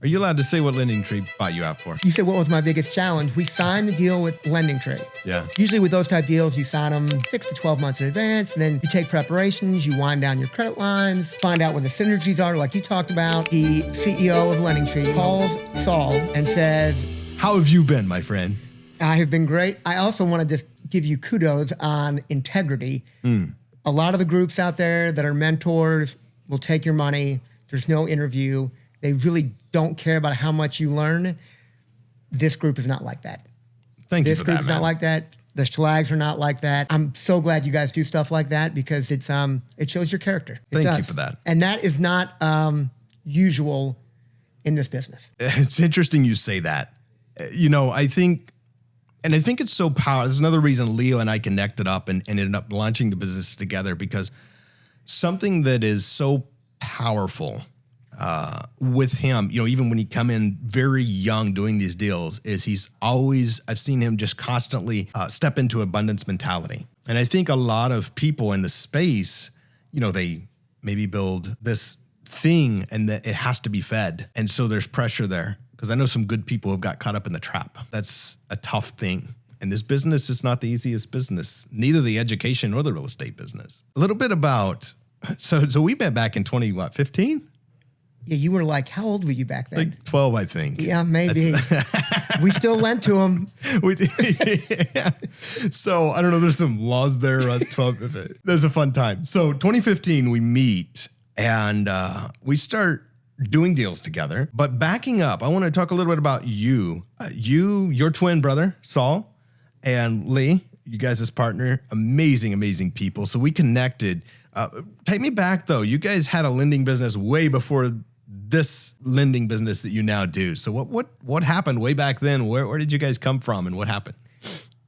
Are you allowed to say what LendingTree bought you out for? You said, what was my biggest challenge? We signed the deal with LendingTree. Yeah. Usually with those type deals, you sign them 6 to 12 months in advance, and then you take preparations, you wind down your credit lines, find out where the synergies are, like you talked about. The CEO of LendingTree calls Saul and says, how have you been, my friend? I have been great. I also want to just give you kudos on integrity. A lot of the groups out there that are mentors will take your money. There's no interview. They really don't care about how much you learn. This group is not like that. Thank you for that, man. This group's not like that. The Schlags are not like that. I'm so glad you guys do stuff like that because it shows your character. Thank you for that. And that is not usual in this business. It's interesting you say that. I think it's so powerful. There's another reason Leo and I connected up and ended up launching the business together, because something that is so powerful with him, even when he come in very young doing these deals, is I've seen him just constantly step into abundance mentality. And I think a lot of people in the space, they maybe build this thing and that it has to be fed. And so there's pressure there, because I know some good people have got caught up in the trap. That's a tough thing. And this business is not the easiest business, neither the education or the real estate business. A little bit about, so we met back in 15? Yeah, you were like, how old were you back then? Like 12, I think. Yeah, maybe. We still lent to him. We did. Yeah. So I don't know, there's some laws there. 12. There's a fun time. So 2015, we meet and we start doing deals together. But backing up, I want to talk a little bit about you. Your twin brother, Saul, and Lee, you guys as partner, amazing, amazing people. So we connected. Take me back though. You guys had a lending business way before this lending business that you now do. So what happened way back then? Where did you guys come from and what happened?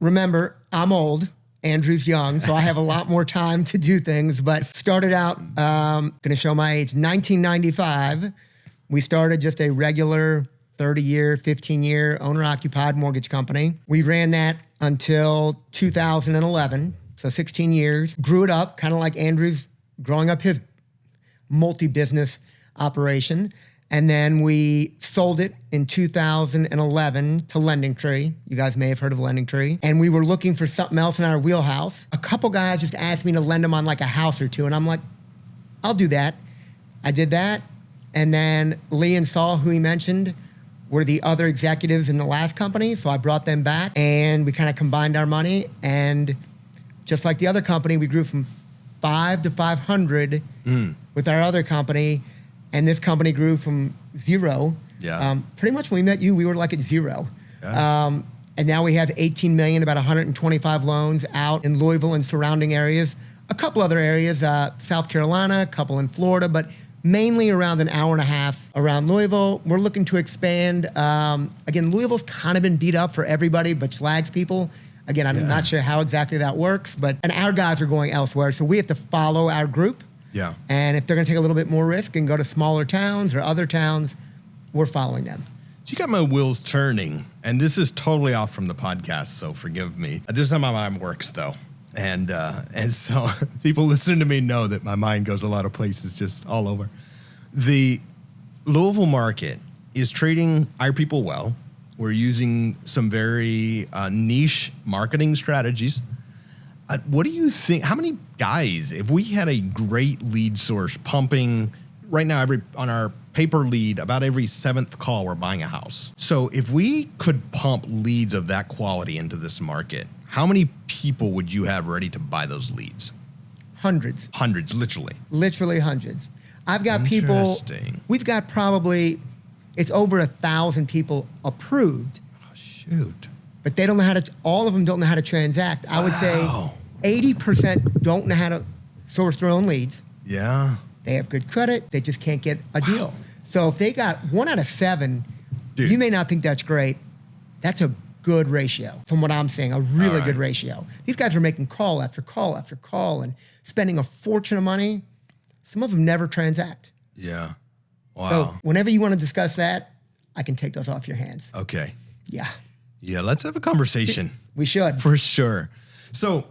Remember, I'm old. Andrew's young, so I have a lot more time to do things, but started out, going to show my age, 1995. We started just a regular 30-year, 15-year owner-occupied mortgage company. We ran that until 2011, so 16 years. Grew it up, kind of like Andrew's growing up his multi-business operation. And then we sold it in 2011 to LendingTree. You guys may have heard of LendingTree. And we were looking for something else in our wheelhouse. A couple guys just asked me to lend them on like a house or two. And I'm like, I'll do that. I did that. And then Lee and Saul, who he mentioned, were the other executives in the last company. So I brought them back and we kind of combined our money. And just like the other company, we grew from 5 to 500 with our other company. And this company grew from 0. Yeah. Pretty much when we met you, we were like at 0. Yeah. And now we have 18 million, about 125 loans out in Louisville and surrounding areas. A couple other areas, South Carolina, a couple in Florida, but mainly around an hour and a half around Louisville. We're looking to expand. Again, Louisville's kind of been beat up for everybody but Schlag's people. Again, I'm not sure how exactly that works, and our guys are going elsewhere. So we have to follow our group. Yeah. And if they're going to take a little bit more risk and go to smaller towns or other towns, we're following them. So you got my wheels turning, and this is totally off from the podcast, so forgive me. This is how my mind works, though. And so people listening to me know that my mind goes a lot of places, just all over. The Louisville market is treating our people well. We're using some very niche marketing strategies. What do you think? How many guys, if we had a great lead source pumping right now, on our paper lead, about every 7th call, we're buying a house. So if we could pump leads of that quality into this market, how many people would you have ready to buy those leads? Hundreds. Hundreds, literally. Literally hundreds. I've got people, we've got probably, it's over 1,000 people approved. Oh, shoot. But they don't know how to, all of them don't know how to transact. I would say 80% don't know how to source their own leads. Yeah. They have good credit, they just can't get a deal. So if they got 1 out of 7, Dude. You may not think that's great. That's a good ratio from what I'm saying, a really good ratio. These guys are making call after call after call and spending a fortune of money. Some of them never transact. Yeah. Wow. So whenever you want to discuss that, I can take those off your hands. Okay. Yeah. Yeah, let's have a conversation. We should. For sure. So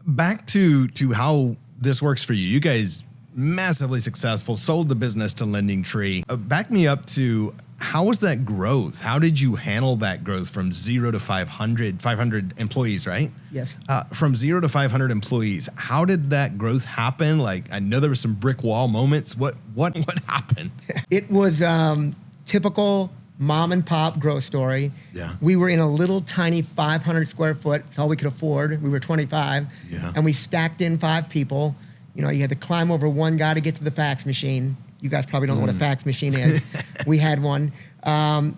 back to how this works for you. You guys massively successful, sold the business to LendingTree. Back me up to how was that growth? How did you handle that growth from 0 to 500 employees, right? Yes. From 0 to 500 employees, how did that growth happen? Like, I know there were some brick wall moments. What happened? It was typical mom and pop growth story. Yeah. We were in a little tiny 500 square foot. It's all we could afford. We were 25. Yeah. And we stacked in 5 people. You know, you had to climb over one guy to get to the fax machine. You guys probably don't know what a fax machine is. We had one. And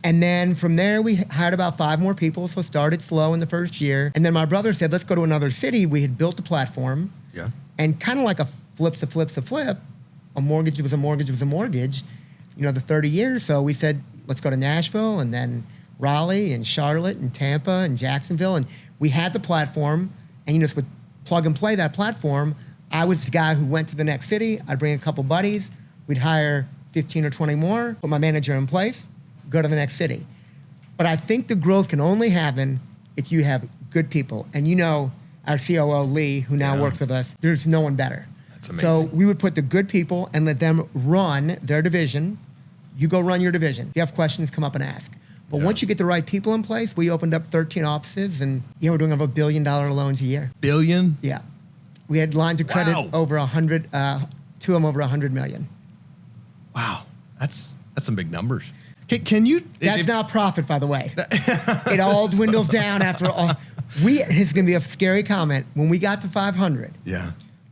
then from there, we hired about 5 more people. So started slow in the first year. And then my brother said, let's go to another city. We had built a platform. Yeah. And kind of like a flip, a mortgage was a mortgage, you know, the 30 years. So we said, let's go to Nashville and then Raleigh and Charlotte and Tampa and Jacksonville. And we had the platform. And, you know, with plug and play that platform, I was the guy who went to the next city. I'd bring a couple buddies. We'd hire 15 or 20 more, put my manager in place, go to the next city. But I think the growth can only happen if you have good people. And you know, our COO, Lee, who now works with us, there's no one better. That's amazing. So we would put the good people and let them run their division. You go run your division. If you have questions, come up and ask. But once you get the right people in place, we opened up 13 offices and we're doing over $1 billion loans a year. Billion? Yeah. We had lines of credit over 100, 2 of them over 100 million. Wow. That's some big numbers. Can you? That's not profit, by the way. It all dwindles down after all. It's going to be a scary comment. When we got to 500,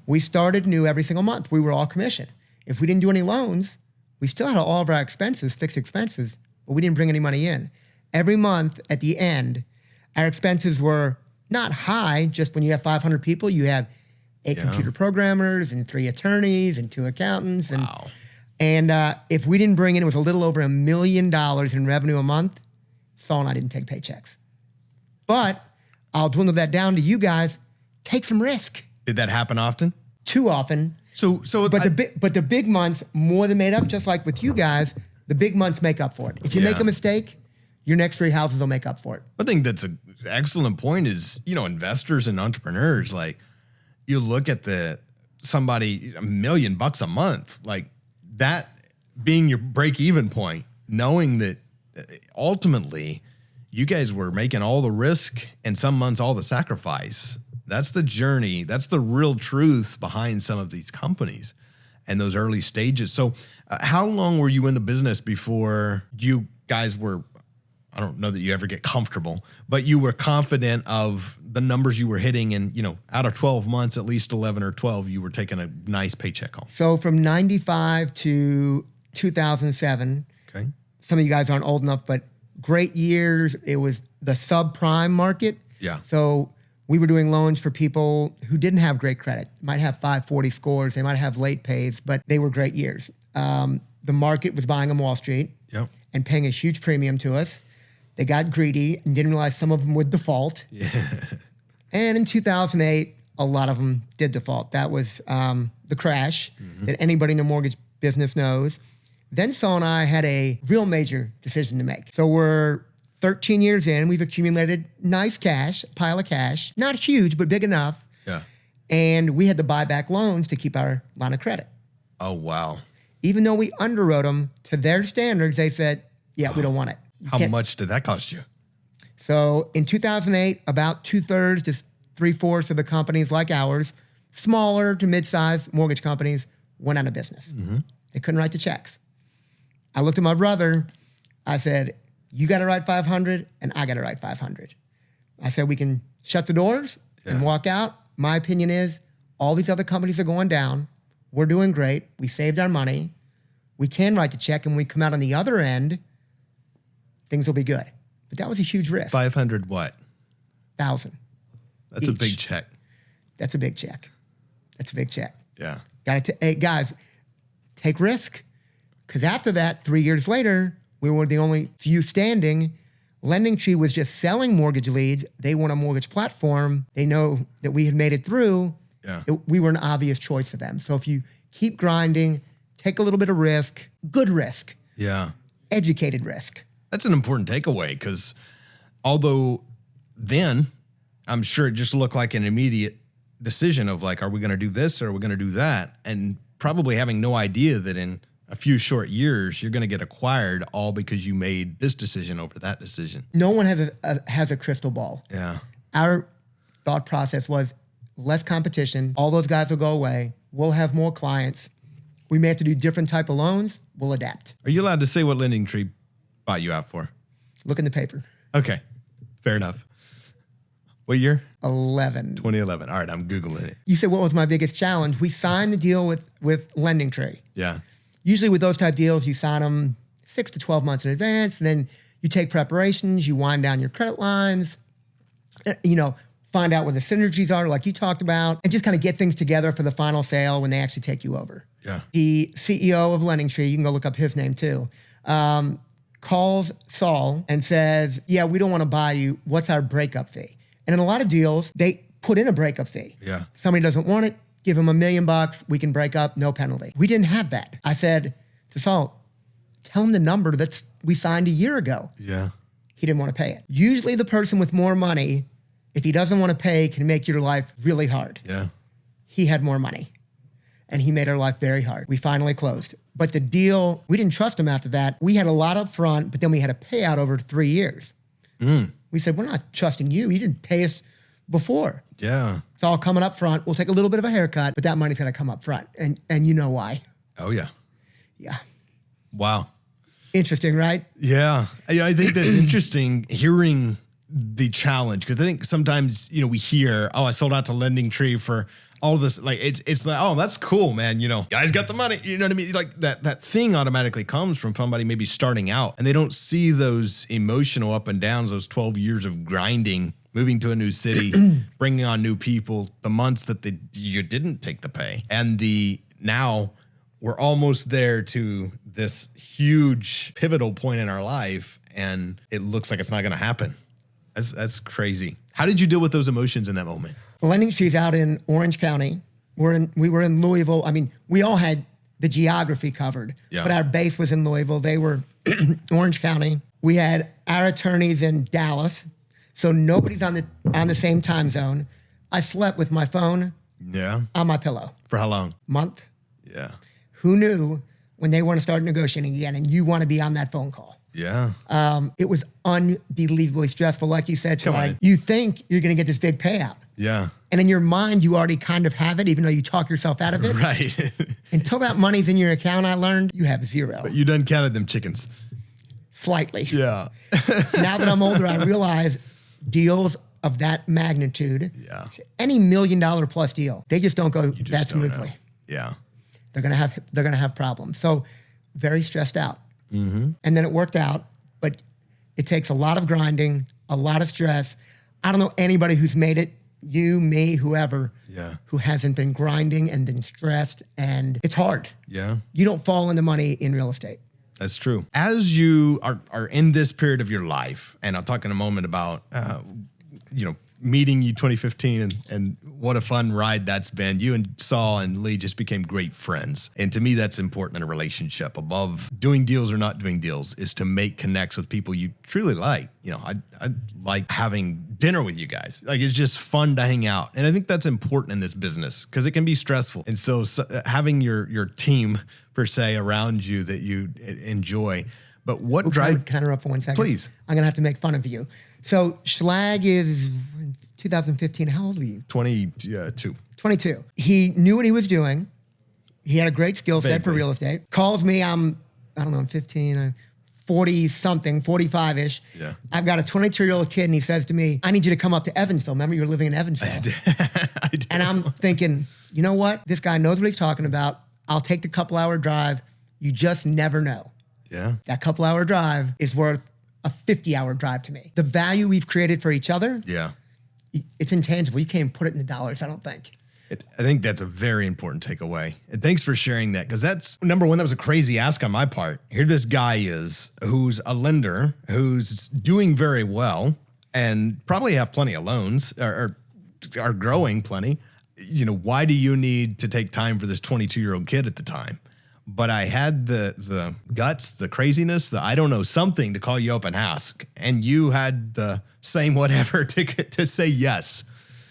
we started new every single month. We were all commission. If we didn't do any loans, we still had all of our expenses, fixed expenses, but we didn't bring any money in. Every month at the end, our expenses were not high. Just when you have 500 people, you have 8 computer programmers and 3 attorneys and 2 accountants. And if we didn't bring in, it was a little over $1 million in revenue a month, Saul and I didn't take paychecks. But I'll dwindle that down to you guys, take some risk. Did that happen often? Too often. But the big months more than made up, just like with you guys, the big months make up for it. If you make a mistake, your next 3 houses will make up for it. I think that's an excellent point is, you know, investors and entrepreneurs, like, you look at somebody $1 million a month, like that being your break-even point, knowing that ultimately you guys were making all the risk and some months all the sacrifice. That's the journey. That's the real truth behind some of these companies and those early stages. So how long were you in the business before you guys were, I don't know that you ever get comfortable, but you were confident of the numbers you were hitting, and, you know, out of 12 months, at least 11 or 12, you were taking a nice paycheck home. So from 95 to 2007, some of you guys aren't old enough, but great years. It was the subprime market. Yeah. So we were doing loans for people who didn't have great credit, might have 540 scores, they might have late pays, but they were great years. The market was buying on Wall Street and paying a huge premium to us. They got greedy and didn't realize some of them would default. And in 2008, a lot of them did default. That was the crash that anybody in the mortgage business knows. Then Saul and I had a real major decision to make. So we're 13 years in. We've accumulated nice cash, pile of cash. Not huge, but big enough. And we had to buy back loans to keep our line of credit. Oh, wow. Even though we underwrote them to their standards, they said, yeah, we don't want it. How much did that cost you? So in 2008, about 2/3 to 3/4 of the companies like ours, smaller to mid-sized mortgage companies, went out of business. They couldn't write the checks. I looked at my brother. I said, you got to write 500 and I got to write 500. I said, we can shut the doors and walk out. My opinion is all these other companies are going down. We're doing great. We saved our money. We can write the check, and when we come out on the other end, things will be good. But that was a huge risk. 500 what? 1,000. That's a big check. That's a big check. That's a big check. Yeah. Hey, guys, take risk. Because after that, 3 years later, we were the only few standing. LendingTree was just selling mortgage leads. They want a mortgage platform. They know that we had made it through. We were an obvious choice for them. So if you keep grinding, take a little bit of risk, good risk. Educated risk. That's an important takeaway, because although then I'm sure it just looked like an immediate decision of like, are we going to do this or are we going to do that? And probably having no idea that in a few short years, you're going to get acquired all because you made this decision over that decision. No one has a crystal ball. Yeah. Our thought process was less competition. All those guys will go away. We'll have more clients. We may have to do different type of loans. We'll adapt. Are you allowed to say what LendingTree bought you out for? Look in the paper. Okay. Fair enough. What year? 11. 2011. All right. I'm Googling it. You said, what was my biggest challenge? We signed the deal with LendingTree. Yeah. Usually with those type deals, you sign them 6 to 12 months in advance, and then you take preparations, you wind down your credit lines, find out what the synergies are like you talked about, and just kind of get things together for the final sale when they actually take you over. Yeah. The CEO of LendingTree, you can go look up his name too, calls Saul and says, yeah, we don't want to buy you. What's our breakup fee? And in a lot of deals, they put in a breakup fee. Yeah. Somebody doesn't want it, give them $1 million, we can break up, no penalty. We didn't have that. I said to Saul, tell him the number that we signed a year ago. Yeah. He didn't want to pay it. Usually the person with more money, if he doesn't want to pay, can make your life really hard. Yeah. He had more money and he made our life very hard. We finally closed. But the deal, we didn't trust him after that. We had a lot up front, but then we had a payout over 3 years. We said, we're not trusting you. You didn't pay us before. Yeah. It's all coming up front. We'll take a little bit of a haircut, but that money's going to come up front. And you know why. Oh, yeah. Yeah. Wow. Interesting, right? Yeah. I think that's interesting hearing the challenge, because I think sometimes, we hear, oh, I sold out to LendingTree for all this. Like, it's like, oh, that's cool, man. Guys got the money. You know what I mean? Like that thing automatically comes from somebody maybe starting out, and they don't see those emotional up and downs, those 12 years of grinding, moving to a new city, bringing on new people, the months that you didn't take the pay, and now we're almost there to this huge pivotal point in our life, and it looks like it's not going to happen. That's crazy. How did you deal with those emotions in that moment? LendingTree's out in Orange County. We were in Louisville. I mean, we all had the geography covered, but our base was in Louisville. They were Orange County. We had our attorneys in Dallas, so nobody's on the same time zone. I slept with my phone on my pillow. For how long? Month. Yeah. Who knew when they want to start negotiating again and you want to be on that phone call? Yeah. It was unbelievably stressful. Like you said, you think you're going to get this big payout. Yeah. And in your mind, you already kind of have it, even though you talk yourself out of it. Right. Until that money's in your account, I learned, you have zero. But you done counted them chickens. Slightly. Yeah. Now that I'm older, I realize deals of that magnitude, any $1 million plus deal, they just don't go that smoothly. Yeah. They're gonna have problems. So very stressed out. And then it worked out, but it takes a lot of grinding, a lot of stress. I don't know anybody who's made it, you, me, whoever, who hasn't been grinding and been stressed, and it's hard. Yeah. You don't fall into money in real estate. That's true. As you are in this period of your life, and I'll talk in a moment about, meeting you 2015 and what a fun ride that's been. You and Saul and Lee just became great friends. And to me, that's important in a relationship. Above doing deals or not doing deals is to make connects with people you truly like. I like having dinner with you guys. Like, it's just fun to hang out. And I think that's important in this business because it can be stressful. And so having your team, per se, around you that you enjoy. But what drive? Can I interrupt for 1 second? Please. I'm going to have to make fun of you. So Schlag is 2015. How old were you? 22. 22. He knew what he was doing. He had a great skill set for real estate. Calls me. I'm 15, 40 something, 45-ish. Yeah. I've got a 22-year-old kid, and he says to me, I need you to come up to Evansville. Remember, you were living in Evansville. I did. And I'm thinking, you know what? This guy knows what he's talking about. I'll take the couple-hour drive. You just never know. Yeah. That couple-hour drive is worth a 50-hour drive to me. The value we've created for each other, it's intangible. You can't put it in the dollars, I don't think. I think that's a very important takeaway. And thanks for sharing that, because that's, number one, that was a crazy ask on my part. Here this guy is, who's a lender, who's doing very well, and probably have plenty of loans, or are growing plenty. Why do you need to take time for this 22-year-old kid at the time? But I had the guts, the craziness, I don't know, something to call you up and ask. And you had the same whatever to say yes.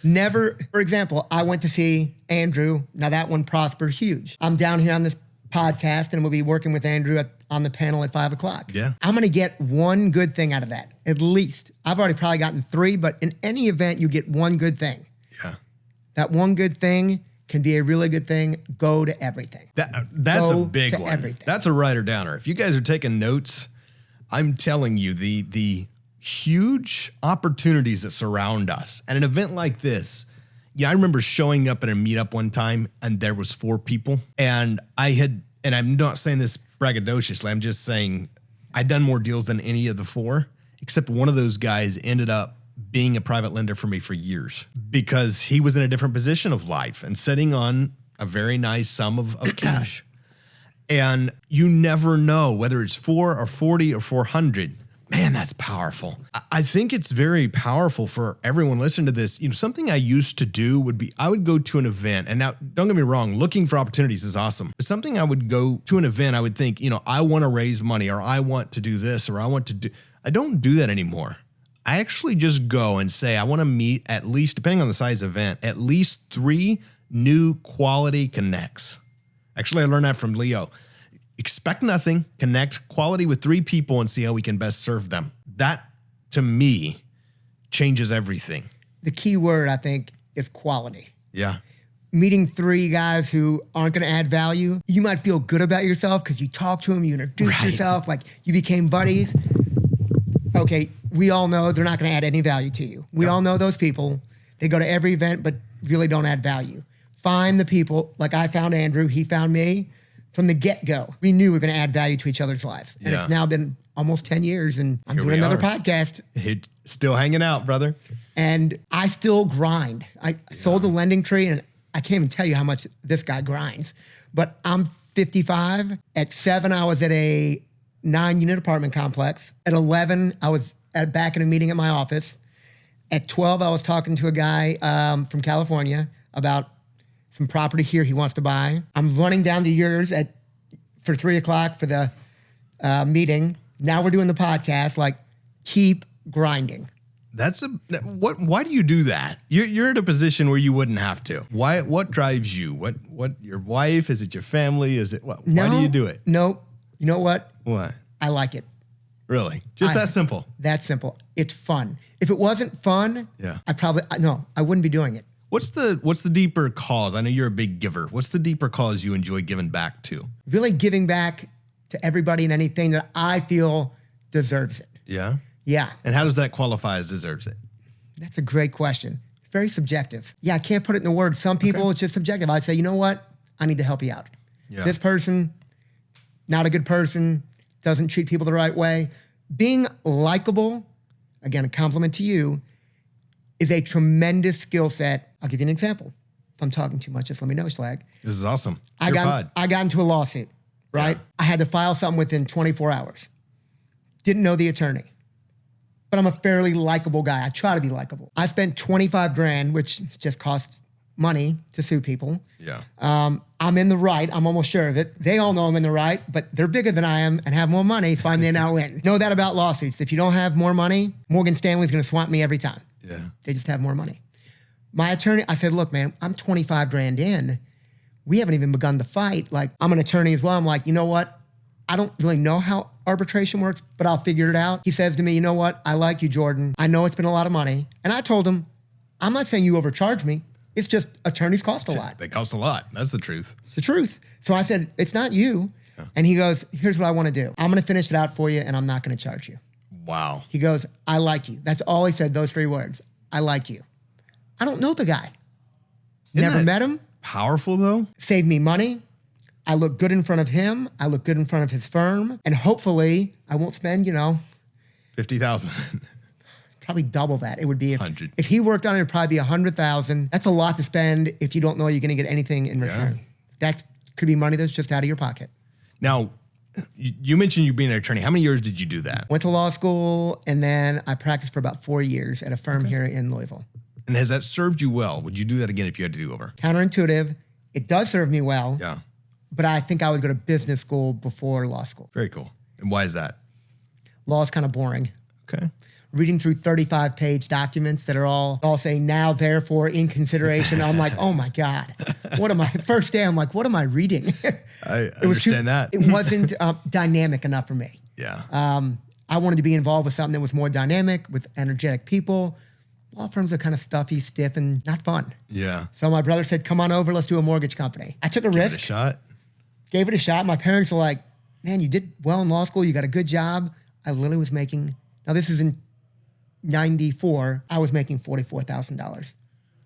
Never, for example, I went to see Andrew. Now that one prospered huge. I'm down here on this podcast and we'll be working with Andrew on the panel at 5 o'clock. Yeah. I'm going to get one good thing out of that, at least. I've already probably gotten 3, but in any event, you get one good thing. Yeah. That one good thing can be a really good thing. Go to everything. That's a big one. Everything. That's a writer downer. If you guys are taking notes, I'm telling you, the huge opportunities that surround us. At an event like this, I remember showing up at a meetup one time and there was 4 people. And I'm not saying this braggadociously, I'm just saying I'd done more deals than any of the 4, except one of those guys ended up being a private lender for me for years because he was in a different position of life and sitting on a very nice sum of cash. And you never know whether it's 4 or 40 or 400. Man, that's powerful. I think it's very powerful for everyone listening to this. Something I used to do would be I would go to an event, and now don't get me wrong, looking for opportunities is awesome. But something I would go to an event, I would think, I want to raise money or I want to do this or I don't do that anymore. I actually just go and say, I want to meet at least, depending on the size event, at least 3 new quality connects. Actually, I learned that from Leo. Expect nothing, connect quality with 3 people and see how we can best serve them. That, to me, changes everything. The key word, I think, is quality. Yeah. Meeting 3 guys who aren't going to add value, you might feel good about yourself because you talked to them, you introduced yourself, like you became buddies. Okay, we all know they're not going to add any value to you. We all know those people. They go to every event, but really don't add value. Find the people, like I found Andrew, he found me. From the get-go, we knew we were going to add value to each other's lives. And it's now been almost 10 years, and I'm doing another podcast. Still hanging out, brother. And I still grind. I sold the LendingTree, and I can't even tell you how much this guy grinds. But I'm 55. At 7, I was at a 9-unit apartment complex. At 11, I was back in a meeting at my office. At 12, I was talking to a guy from California about some property here he wants to buy. I'm running down to yours for 3 o'clock for the meeting. Now we're doing the podcast. Like, keep grinding. Why do you do that? You're in a position where you wouldn't have to. Why? What drives you? What? Your wife? Is it your family? Is it what? No, why do you do it? No. You know what? What? I like it. Really? Just that simple? That simple. It's fun. If it wasn't fun, I wouldn't be doing it. What's the deeper cause? I know you're a big giver. What's the deeper cause you enjoy giving back to? Really giving back to everybody and anything that I feel deserves it. Yeah? Yeah. And how does that qualify as deserves it? That's a great question. It's very subjective. Yeah, I can't put it in words. Some people, it's just subjective. I say, you know what? I need to help you out. Yeah. This person, not a good person, doesn't treat people the right way. Being likable, again, a compliment to you, is a tremendous skill set. I'll give you an example. If I'm talking too much, just let me know, Schlag. This is awesome. I got into a lawsuit, right? Yeah. I had to file something within 24 hours. Didn't know the attorney. But I'm a fairly likable guy. I try to be likable. I spent $25,000, which just costs money to sue people. Yeah. I'm in the right. I'm almost sure of it. They all know I'm in the right, but they're bigger than I am and have more money, so I may now win. Know that about lawsuits. If you don't have more money, Morgan Stanley's going to swamp me every time. Yeah. They just have more money. My attorney, I said, look, man, I'm $25,000 in. We haven't even begun the fight. Like, I'm an attorney as well. I'm like, you know what? I don't really know how arbitration works, but I'll figure it out. He says to me, you know what? I like you, Jordan. I know it's been a lot of money. And I told him, I'm not saying you overcharge me. It's just attorneys cost a lot. They cost a lot. That's the truth. It's the truth. So I said, it's not you. Yeah. And he goes, here's what I want to do. I'm going to finish it out for you, and I'm not going to charge you. Wow. He goes, I like you. That's all he said, those 3 words. I like you. I don't know the guy. Never met him. Powerful, though. Saved me money. I look good in front of him. I look good in front of his firm. And hopefully, I won't spend, $50,000. Probably double that. It would be 100. If he worked on it, it'd probably be $100,000. That's a lot to spend if you don't know you're going to get anything in return. Yeah. That could be money that's just out of your pocket. Now, you mentioned you being an attorney. How many years did you do that? Went to law school, and then I practiced for about 4 years at a firm here in Louisville. And has that served you well? Would you do that again if you had to do over? Counterintuitive. It does serve me well. Yeah. But I think I would go to business school before law school. Very cool. And why is that? Law is kind of boring. Okay. reading through 35-page documents that are all saying now, therefore, in consideration. I'm like, oh my God, first day, I'm like, what am I reading? I understand that. It wasn't dynamic enough for me. Yeah. I wanted to be involved with something that was more dynamic, with energetic people. Law firms are kind of stuffy, stiff, and not fun. Yeah. So my brother said, come on over, let's do a mortgage company. I took a risk. Give it a shot. Gave it a shot. My parents were like, man, you did well in law school. You got a good job. I literally was making, now this is in 94, I was making $44,000.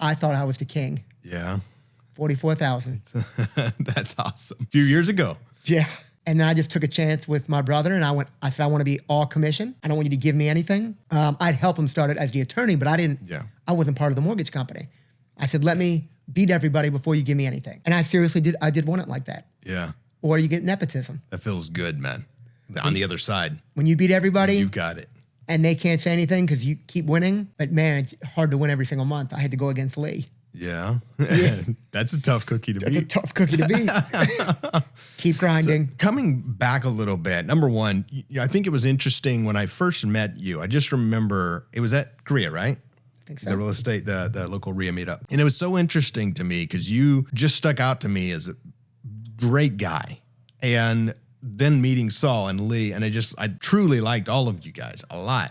I thought I was the king. Yeah. 44,000. That's awesome. A few years ago. Yeah. And then I just took a chance with my brother and I said, I want to be all commission. I don't want you to give me anything. I'd help him start it as the attorney, but I wasn't part of the mortgage company. I said, let me beat everybody before you give me anything. And I seriously did want it like that. Yeah. Or you get nepotism. That feels good, man. On the other side. When you beat everybody. You've got it. And they can't say anything because you keep winning. But man, it's hard to win every single month. I had to go against Lee. Yeah. That's a tough cookie to beat. That's a tough cookie to beat. Keep grinding. So, coming back a little bit, number one, I think it was interesting when I first met you. I just remember it was at Korea, right? I think so. The real estate, the local RIA meetup. And it was so interesting to me because you just stuck out to me as a great guy. And then meeting Saul and Lee, and I truly liked all of you guys a lot.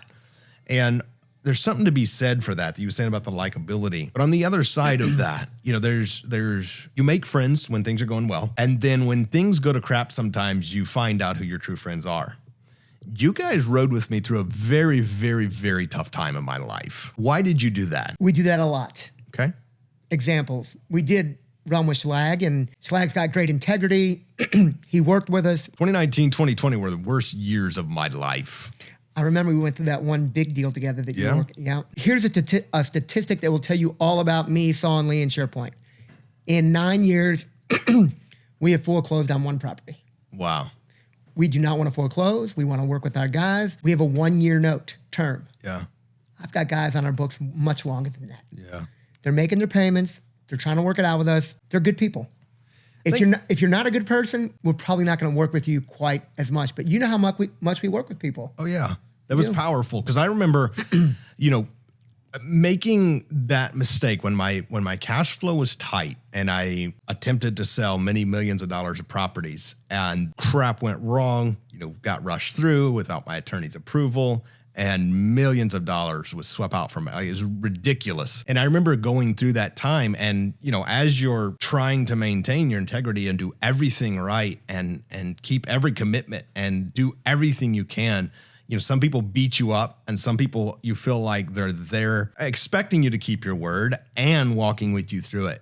And there's something to be said for that you were saying about the likability. But on the other side of that, there's you make friends when things are going well. And then when things go to crap, sometimes you find out who your true friends are. You guys rode with me through a very, very, very tough time in my life. Why did you do that? We do that a lot. Okay. Examples. We did run with Schlag, and Schlag's got great integrity. He worked with us. 2019, 2020 were the worst years of my life. I remember we went through that one big deal together that you were working. Yeah. Here's a statistic that will tell you all about me, Saul, and Lee, and SharePoint. In 9 years, we have foreclosed on one property. Wow. We do not want to foreclose. We want to work with our guys. We have a 1-year note term. Yeah. I've got guys on our books much longer than that. Yeah. They're making their payments. They're trying to work it out with us. They're good people. If you're not a good person, we're probably not going to work with you quite as much. But you know how much we work with people. Oh, yeah. That was powerful because I remember, making that mistake when my cash flow was tight and I attempted to sell many millions of dollars of properties and crap went wrong, got rushed through without my attorney's approval. And millions of dollars was swept out from it. It was ridiculous. And I remember going through that time and, as you're trying to maintain your integrity and do everything right and keep every commitment and do everything you can, some people beat you up and some people you feel like they're there expecting you to keep your word and walking with you through it.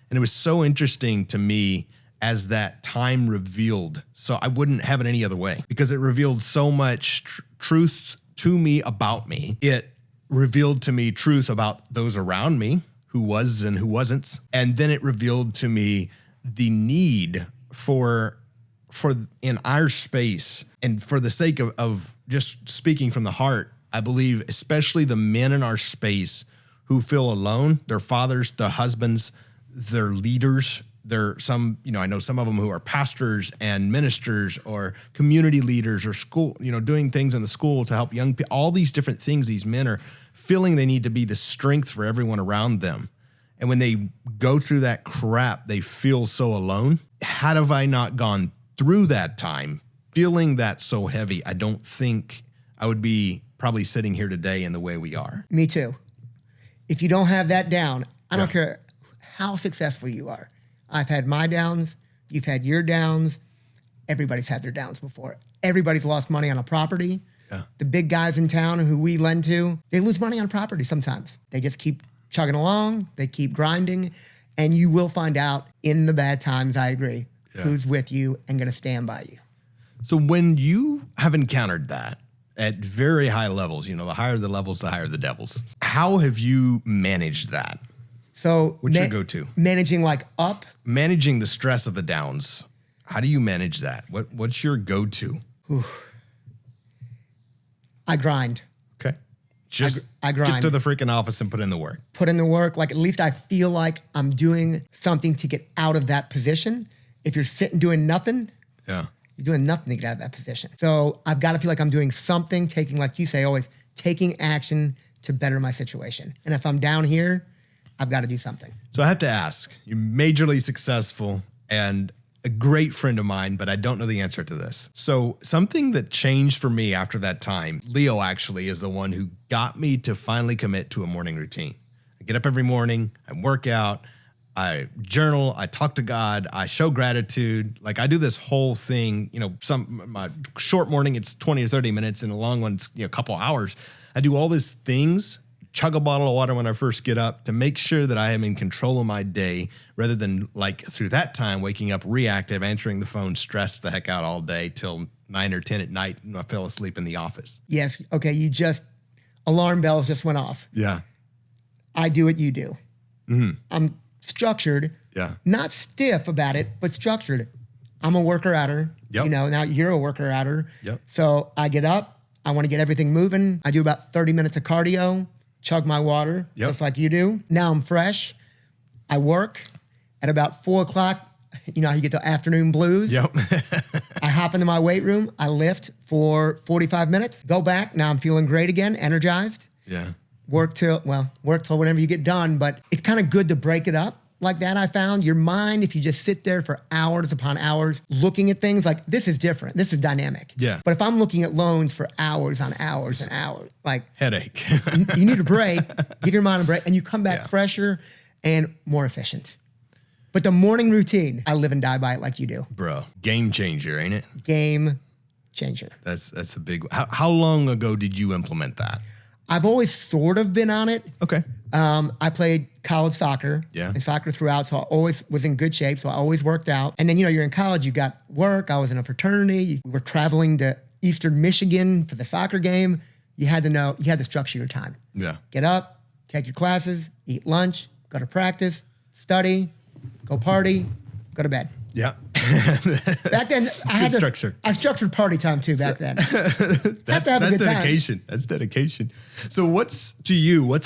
And it was so interesting to me as that time revealed. So I wouldn't have it any other way because it revealed so much truth to me about me. It revealed to me truth about those around me, who was and who wasn't. And then it revealed to me the need for in our space and for the sake of just speaking from the heart, I believe, especially the men in our space who feel alone, their fathers, their husbands, their leaders, I know some of them who are pastors and ministers or community leaders or school, doing things in the school to help young people, all these different things. These men are feeling they need to be the strength for everyone around them. And when they go through that crap, they feel so alone. Had have I not gone through that time, feeling that so heavy, I don't think I would be probably sitting here today in the way we are. Me too. If you don't have that down, I don't care how successful you are. I've had my downs. You've had your downs. Everybody's had their downs before. Everybody's lost money on a property. Yeah. The big guys in town who we lend to, they lose money on property sometimes. They just keep chugging along. They keep grinding. And you will find out in the bad times, I agree, who's with you and going to stand by you. So when you have encountered that at very high levels, the higher the levels, the higher the devils, how have you managed that? So what's your go-to? Managing Managing the stress of the downs. How do you manage that? What's your go-to? I grind. Okay. Just I grind. Get to the freaking office and put in the work. Put in the work. At least I feel like I'm doing something to get out of that position. If you're sitting doing nothing, you're doing nothing to get out of that position. So I've got to feel like I'm doing something, taking, like you say, always taking action to better my situation. And if I'm down here, I've got to do something. So I have to ask, you're majorly successful and a great friend of mine, but I don't know the answer to this. So something that changed for me after that time, Leo actually is the one who got me to finally commit to a morning routine. I get up every morning, I work out, I journal, I talk to God, I show gratitude. Like I do this whole thing, my short morning, it's 20 or 30 minutes and a long one, it's a couple hours. I do all these things, chug a bottle of water when I first get up to make sure that I am in control of my day rather than like through that time, waking up reactive, answering the phone, stressed the heck out all day till 9 or 10 at night and I fell asleep in the office. Yes. Okay. Alarm bells just went off. Yeah. I do what you do. Mm-hmm. I'm structured. Yeah. Not stiff about it, but structured. I'm a worker-outer. Yep. Now you're a worker-outer. Yep. So I get up. I want to get everything moving. I do about 30 minutes of cardio, chug my water, just like you do. Now I'm fresh. I work at about 4 o'clock. You know how you get the afternoon blues? Yep. I hop into my weight room. I lift for 45 minutes, go back. Now I'm feeling great again, energized. Yeah. Work till whenever you get done. But it's kind of good to break it up like that. I found your mind, if you just sit there for hours upon hours looking at things, like this is different. This is dynamic. Yeah. But if I'm looking at loans for hours on hours and hours, like Headache. you need a break, give your mind a break, and you come back fresher and more efficient. But the morning routine, I live and die by it like you do. Bro, game changer, ain't it? Game changer. That's a big. How long ago did you implement that? I've always sort of been on it. Okay. I played college soccer and soccer throughout, so I always was in good shape, so I always worked out. And then, you're in college, you got work. I was in a fraternity. We were traveling to Eastern Michigan for the soccer game. You had to structure your time. Yeah. Get up, take your classes, eat lunch, go to practice, study, go party, go to bed. Yeah. Back then, I structured party time too back then. That's dedication. Time. That's dedication. So what's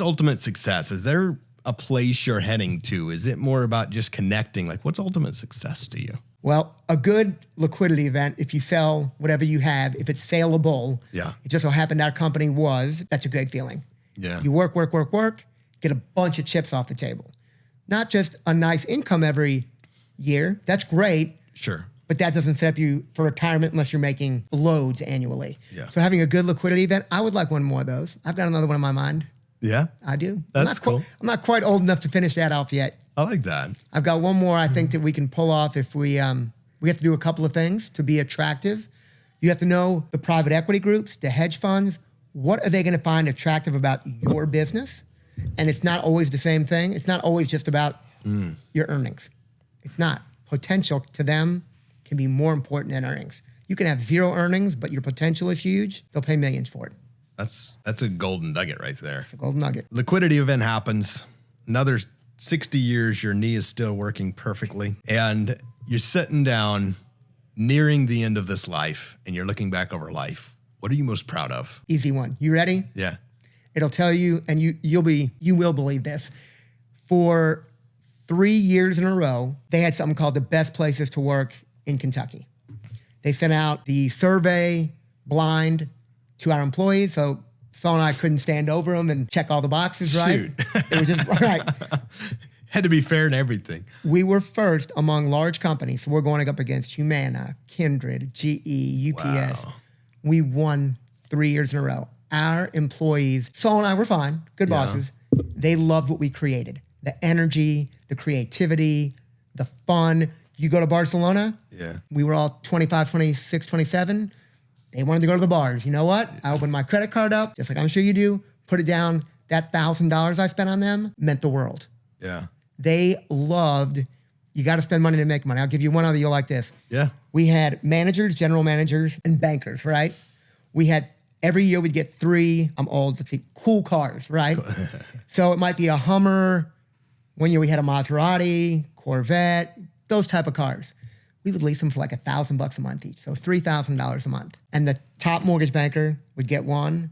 ultimate success? Is there a place you're heading to? Is it more about just connecting? Like what's ultimate success to you? Well, a good liquidity event, if you sell whatever you have, if it's saleable, it just so happened our company that's a great feeling. Yeah. You work, get a bunch of chips off the table. Not just a nice income every year. That's great. Sure. But that doesn't set up you for retirement unless you're making loads annually. Yeah. So having a good liquidity event, I would like one more of those. I've got another one in my mind. Yeah? I do. That's cool. I'm not quite old enough to finish that off yet. I like that. I've got one more I think that we can pull off if we have to do a couple of things to be attractive. You have to know the private equity groups, the hedge funds. What are they going to find attractive about your business? And it's not always the same thing. It's not always just about your earnings. It's not. Potential to them can be more important than earnings. You can have zero earnings, but your potential is huge. They'll pay millions for it. That's a golden nugget right there. It's a golden nugget. Liquidity event happens. Another 60 years, your knee is still working perfectly. And you're sitting down nearing the end of this life and you're looking back over life. What are you most proud of? Easy one. You ready? Yeah. It'll tell you, and you will believe this. For 3 years in a row, they had something called the best places to work in Kentucky. They sent out the survey blind to our employees, so Saul and I couldn't stand over them and check all the boxes, right? Shoot. It was just, right. Had to be fair in everything. We were first among large companies. So we're going up against Humana, Kindred, GE, UPS. Wow. We won 3 years in a row. Our employees, Saul and I were fine, good bosses. They loved what we created. The energy, the creativity, the fun. You go to Barcelona, we were all 25, 26, 27. They wanted to go to the bars. You know what? I opened my credit card up, just like I'm sure you do, put it down. That $1,000 I spent on them meant the world. Yeah. They loved, you got to spend money to make money. I'll give you one other, you'll like this. Yeah. We had managers, general managers, and bankers, right? We had, every year we'd get 3, I'm old, let's see, cool cars, right? So it might be a Hummer. One year we had a Maserati, Corvette, those type of cars. We would lease them for like $1,000 a month each, so $3,000 a month. And the top mortgage banker would get one,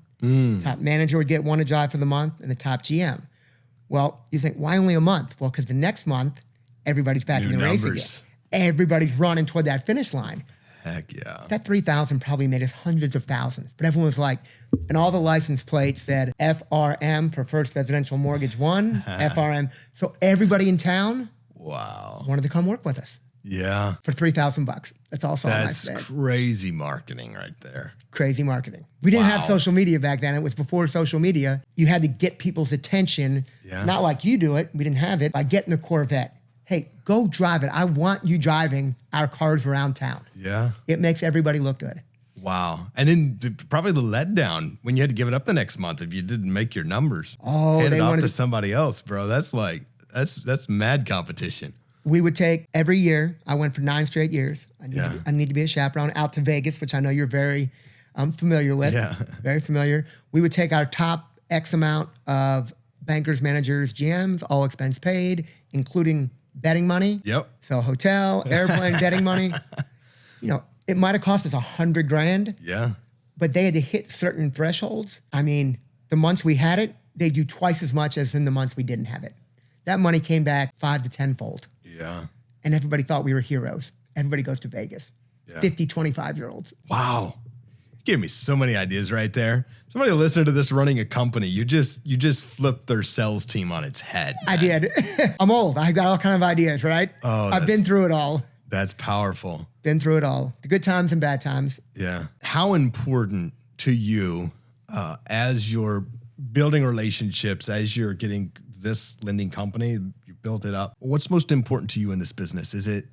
top manager would get one to drive for the month, and the top GM. Well, you think, why only a month? Well, because the next month, everybody's back in the race again. Everybody's running toward that finish line. Heck yeah. That 3,000 probably made us hundreds of thousands, but everyone was like, And all the license plates said FRM for First Residential Mortgage 1, FRM. So everybody in town wanted to come work with us. Yeah. For $3,000. That's also That's crazy marketing right there. Crazy marketing. We didn't have social media back then. It was before social media. You had to get people's attention, not like you do it. We didn't have it by getting the Corvette. Hey, go drive it. I want you driving our cars around town. Yeah. It makes everybody look good. Wow. And then probably the letdown when you had to give it up the next month if you didn't make your numbers. Oh, hand it off to somebody else, bro. That's that's mad competition. We would take every year. I went for 9 straight years. I need to be a chaperone out to Vegas, which I know you're very familiar with. Yeah. Very familiar. We would take our top X amount of bankers, managers, GMs, all expense paid, including betting money. Yep. So hotel, airplane, betting money. You know, it might have cost us $100,000. Yeah. But they had to hit certain thresholds. I mean, the months we had it, they do twice as much as in the months we didn't have it. That money came back 5 to 10-fold. Yeah. And everybody thought we were heroes. Everybody goes to Vegas. 50, 25-year-olds. Wow. You gave me so many ideas right there. Somebody listening to this running a company, you just flipped their sales team on its head. Man. I did. I'm old. I got all kind of ideas, right? Oh, I've been through it all. That's powerful. Been through it all. The good times and bad times. Yeah. How important to you as you're building relationships, as you're getting this lending company, you built it up. What's most important to you in this business? Is it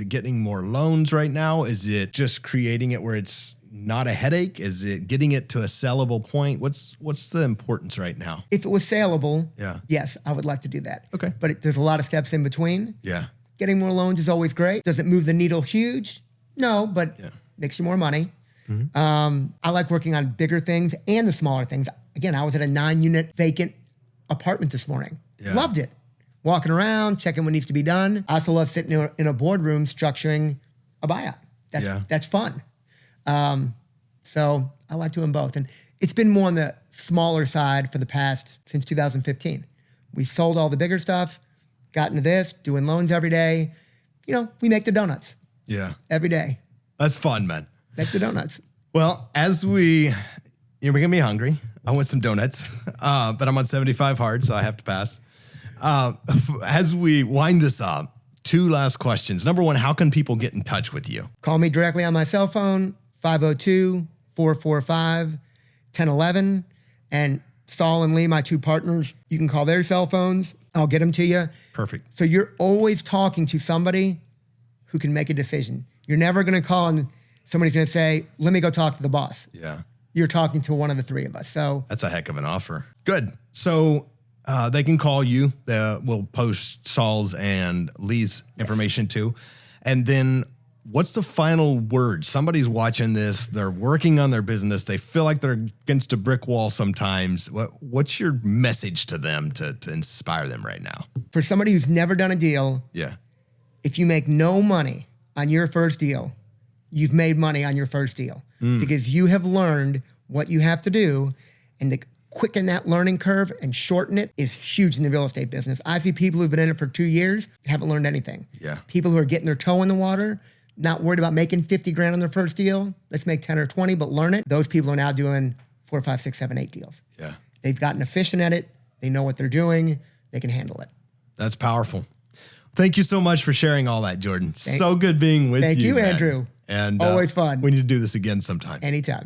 getting more loans right now? Is it just creating it where it's not a headache? Is it getting it to a sellable point? What's the importance right now? If it was saleable, Yeah. yes, I would like to do that. Okay. But there's a lot of steps in between. Yeah. Getting more loans is always great. Does it move the needle huge? No, but makes you more money. Mm-hmm. I like working on bigger things and the smaller things. Again, I was at a 9-unit vacant apartment this morning. Yeah. Loved it. Walking around, checking what needs to be done. I also love sitting in a boardroom structuring a buyout. That's fun. So I like doing both. And it's been more on the smaller side for the past, since 2015. We sold all the bigger stuff, got into this, doing loans every day. You know, we make the donuts. Yeah. Every day. That's fun, man. Make the donuts. Well, as we're making me hungry. I want some donuts, but I'm on 75 hard, so I have to pass. As we wind this up, 2 last questions. Number 1, how can people get in touch with you? Call me directly on my cell phone, 502-445-1011. And Saul and Lee, my 2 partners, you can call their cell phones. I'll get them to you. Perfect. So you're always talking to somebody who can make a decision. You're never going to call and somebody's going to say, let me go talk to the boss. Yeah. You're talking to one of the 3 of us. So that's a heck of an offer. Good. So they can call you. We'll post Saul's and Lee's information too. And then what's the final word? Somebody's watching this. They're working on their business. They feel like they're against a brick wall sometimes. What's your message to them to inspire them right now? For somebody who's never done a deal, if you make no money on your first deal, you've made money on your first deal because you have learned what you have to do, and to quicken that learning curve and shorten it is huge in the real estate business. I see people who've been in it for 2 years, haven't learned anything. Yeah. People who are getting their toe in the water, not worried about making 50 grand on their first deal. Let's make 10 or 20, but learn it. Those people are now doing 4, 5, 6, 7, 8 deals. Yeah. They've gotten efficient at it. They know what they're doing. They can handle it. That's powerful. Thank you so much for sharing all that, Jordan. So good being with you. Thank you, man. Andrew. And always fun. We need to do this again sometime. Anytime.